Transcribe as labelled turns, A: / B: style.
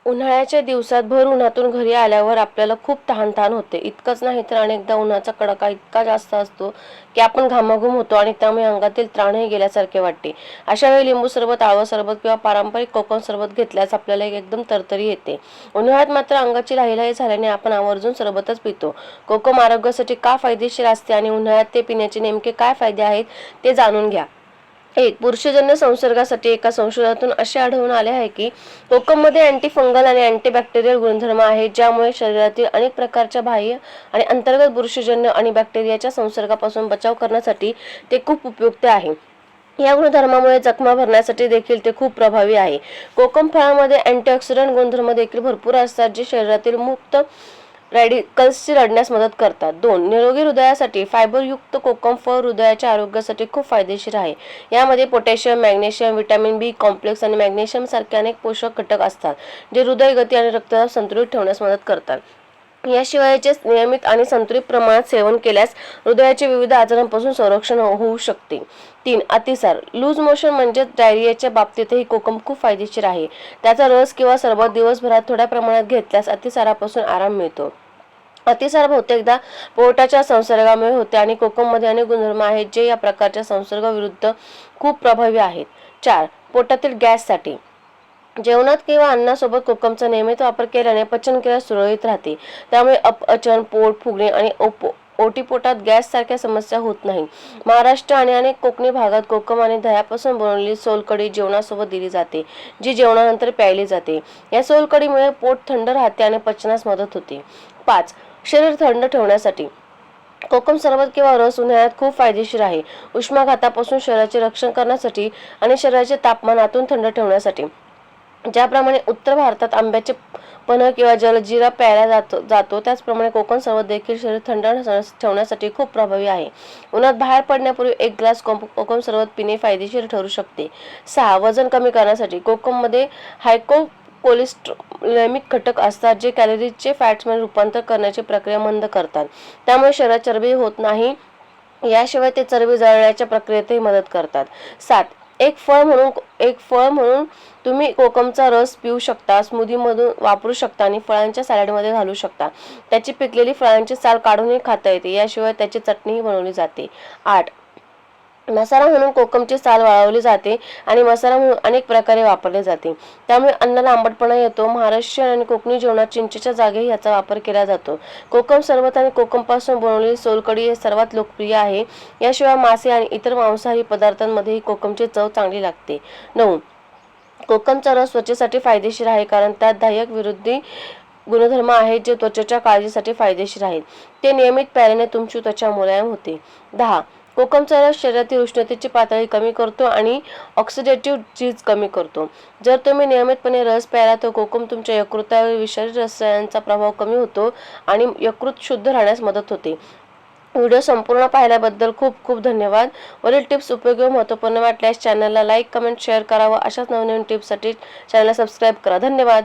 A: उन्हाळ्याच्या दिवसात भर उन्हातून घरी आल्यावर आपल्याला खूप तहान होते. इतकंच नाही तर अनेकदा उन्हाचा कडाका इतका जास्त असतो की आपण घामाघूम होतो आणि त्यामुळे अंगातील त्राणही गेल्यासारखे वाटते. अशा वेळी लिंबू सरबत, आवळा सरबत किंवा पारंपरिक कोकम सरबत घेतल्यास आपल्याला एकदम तरतरी येते. उन्हाळ्यात मात्र अंगाची लाहीलाही झाल्याने आपण आवर्जून सरबतच पितो. कोकम आरोग्यासाठी का फायदेशीर असते आणि उन्हाळ्यात ते पिण्याचे नेमके काय फायदे आहेत ते जाणून घ्या. 1. पुरुषजन्य संसर्गासाठी एका संशोधनातून असे आढळून आले आहे की कोकममध्ये अँटीफंगल आणि अँटीबॅक्टेरियल गुणधर्म आहेत, ज्यामुळे शरीरातील अनेक प्रकारच्या बाह्य आणि अंतर्गत बुरशीजन्य आणि बॅक्टेरियाच्या संसर्गापासून बचाव करण्यासाठी ते खूप उपयुक्त आहे. या गुणधर्मामुळे जखमा भरण्यासाठी देखील ते खूप प्रभावी आहे. कोकम फळामध्ये अँटीऑक्सिडंट गुणधर्म देखील भरपूर असतात, जे शरीरातील मुक्त रॅडिकल्सची लढण्यास मदत करतात. 2. निरोगी हृदयासाठी फायबरयुक्त कोकम फळ हृदयाच्या आरोग्यासाठी खूप फायदेशीर आहे. यामध्ये पोटॅशियम, मॅग्नेशियम, व्हिटॅमिन बी कॉम्प्लेक्स आणि मॅग्नेशियम सारखे अनेक पोषक घटक असतात, जे हृदय गती आणि रक्तदाब संतुलित ठेवण्यास मदत करतात. याशिवाय याचे नियमित आणि संतुलित प्रमाणात सेवन केल्यास हृदयाचे विविध आजारांपासून संरक्षण होऊ शकते. 3. अतिसार, लूज मोशन म्हणजे डायरियाच्या बाबतीतही कोकम खूप फायदेशीर आहे. त्याचा रस किंवा सरबत दिवसभरात थोड्या प्रमाणात घेतल्यास अतिसारापासून आराम मिळतो. अतिसार बहुतेकदा पोटाच्या संसर्गामुळे होते आणि कोकममध्ये अनेक गुणधर्म आहेत जे या प्रकारच्या संसर्गाविरुद्ध खूप प्रभावी आहेत. 4. पोटातील गॅससाठी, जेवणात किंवा अन्नासोबत कोकमचा नियमित वापर केल्याने पचनक्रिया सुरळीत राहते. त्यामुळे अपचन, पोट फुगणे आणि ओटीपोटात गॅस सारख्या समस्या होत नाही. महाराष्ट्र आणि अनेक कोकणी भागात कोकम आणि दह्यापासून बनवलेली सोलकढी जेवणासोबत दिली जाते, जी जेवणानंतर प्यायली जाते. या सोलकढीमुळे पोट थंड राहते आणि पचनास मदत होते. 5. शरीर थंड ठेवण्यासाठी कोकम सरबत किंवा रस उन्हाळ्यात खूप फायदेशीर आहे. उष्माघातापासून शरीराचे रक्षण करण्यासाठी आणि शरीराचे तापमान आतून थंड ठेवण्यासाठी. ज्याप्रमाणे उत्तर भारतात आंब्याचे पन्ह किंवा जलजिरा प्यायला जातो, त्याचप्रमाणे कोकम सरबत देखील शरीर थंड ठेवण्यासाठी खूप प्रभावी आहे. उन्हात बाहेर पडण्यापूर्वी 1 ग्लास कोकम सरबत पिणे फायदेशीर ठरू शकते. 6. वजन कमी करण्यासाठी कोकममध्ये हायपोकोलेस्टेरॉलिक घटक असतात, जे कॅलरीजचे फॅट्समध्ये रूपांतर करण्याची प्रक्रिया मंद करतात. त्यामुळे शरीरात चरबी होत नाही. याशिवाय ते चरबी जाळण्याच्या प्रक्रियेतही मदत करतात. 7. एक फळ म्हणून तुम्ही कोकमचा रस पिऊ शकता, स्मूदीमधून वापरू शकता आणि फळांच्या सॅलडमध्ये घालू शकता. त्याची पिकलेली फळांची साल काढूनही खाता येते. याशिवाय त्याची चटणीही बनवली जाते. 8. मसाला म्हणून कोकमची साल वाळवली जाते आणि मसाला म्हणून अनेक प्रकारे वापरले जाते. त्यामुळे अन्नाला आंबटपणा येतो. महाराष्ट्रीयन आणि कोकणी जेवणात चिंचेच्या जागेही याचा वापर केला जातो. कोकम सरबत आणि कोकमपासून बनवलेली सोलकढी हे सर्वात लोकप्रिय आहे. याशिवाय मासे आणि इतर मांसाहारी पदार्थांमध्येही कोकमची चव चांगली लागते. 9. कोकमचा रस त्वचेसाठी फायदेशीर आहे, कारण त्यात दाहक विरोधी गुणधर्म आहेत, जे त्वचेच्या काळजीसाठी फायदेशीर आहेत. ते नियमित प्यायल्याने तुमची त्वचा मुलायम होते. 10. कोकमचा रस शरीरातील उष्णतेची पातळी कमी करतो आणि ऑक्सिडेटिव्ह झीज कमी करतो. जर तुम्ही नियमितपणे रस प्यायला तर कोकम तुमच्या यकृतावर विषारी रसायनांचा प्रभाव कमी होतो आणि यकृत शुद्ध राहण्यास मदत होते. व्हिडिओ संपूर्ण पाहिल्याबद्दल खूप खूप धन्यवाद. वरील टिप्स उपयोगी व महत्त्वपूर्ण वाटल्यास चॅनलला लाईक, कमेंट, शेअर करा व अशाच नवनवीन टिप्ससाठी चॅनलला सबस्क्राईब करा. धन्यवाद.